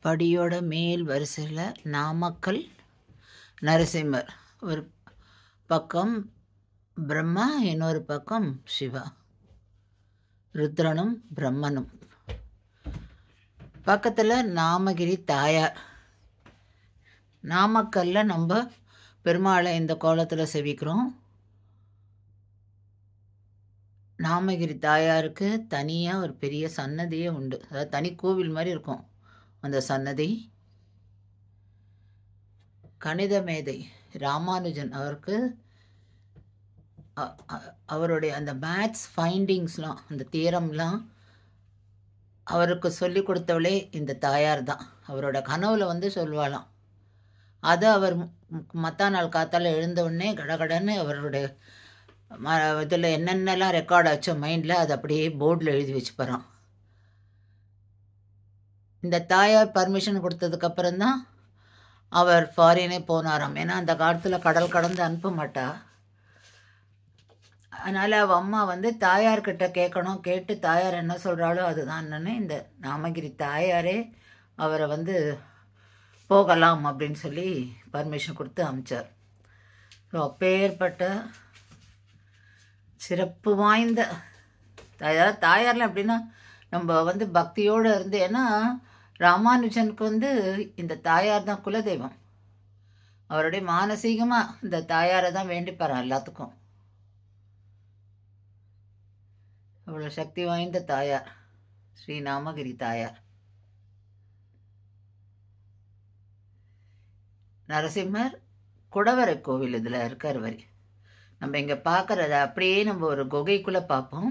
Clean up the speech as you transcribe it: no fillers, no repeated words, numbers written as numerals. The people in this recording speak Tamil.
படியோட மேல் வரிசையில் நாமக்கல் நரசிம்மர், ஒரு பக்கம் பிரம்மா, இன்னொரு பக்கம் சிவா, ருத்ரனும் பிரம்மனும். பக்கத்தில் நாமகிரி தாயார். நாமக்கல்ல நம்ம பெருமாளை இந்த கோலத்தில் செவிக்கிறோம். நாமகிரி தாயாருக்கு தனியாக ஒரு பெரிய சன்னதியே உண்டு. அதாவது தனி கோவில் மாதிரி இருக்கும் அந்த சன்னதி. கணித மேதை ராமானுஜன் அவருக்கு அவருடைய அந்த மேத்ஸ் ஃபைண்டிங்ஸ்லாம், அந்த தியரம்லாம் அவருக்கு சொல்லி கொடுத்தவளே இந்த தாயார் தான். அவரோட கனவுல சொல்லுவாளாம். அதை அவர் மற்றா நாள் காத்தால் எழுந்தவுடனே கடகடன்னு அவருடைய இதில் என்னென்னலாம் ரெக்கார்ட் ஆச்சோ மைண்டில் அதை அப்படியே போர்டில் எழுதி வச்சுப்பறான். இந்த தாயார் பர்மிஷன் கொடுத்ததுக்கப்புறம்தான் அவர் ஃபாரினே போனாராம். ஏன்னா அந்த காலத்தில் கடல் கடந்து அனுப்ப மாட்டா. அதனால் அவள் அம்மா தாயார்கிட்ட கேட்கணும். கேட்டு தாயார் என்ன சொல்கிறாளோ அதுதான். இந்த நாமகிரி தாயாரே அவரை போகலாம் அப்படின்னு சொல்லி பர்மிஷன் கொடுத்து அனுப்பிச்சார். ஸோ அப்பேற்பட்ட சிறப்பு வாய்ந்த தாயாரில் எப்படின்னா நம்ம பக்தியோடு இருந்து, ஏன்னா ராமானுஜனுக்கு இந்த தாயார் தான் குலதெய்வம். அவருடைய மானசீகமாக இந்த தாயாரை தான் வேண்டிப்பாரான் எல்லாத்துக்கும். அவ்வளோ சக்தி வாய்ந்த தாயார் ஸ்ரீ நாமகிரி தாயார். நரசிம்மர் குடவரை கோவில் இதில் இருக்கார். வரி நம்ம இங்கே பார்க்குறத அப்படியே நம்ம ஒரு குகைக்குள்ளே பார்ப்போம்.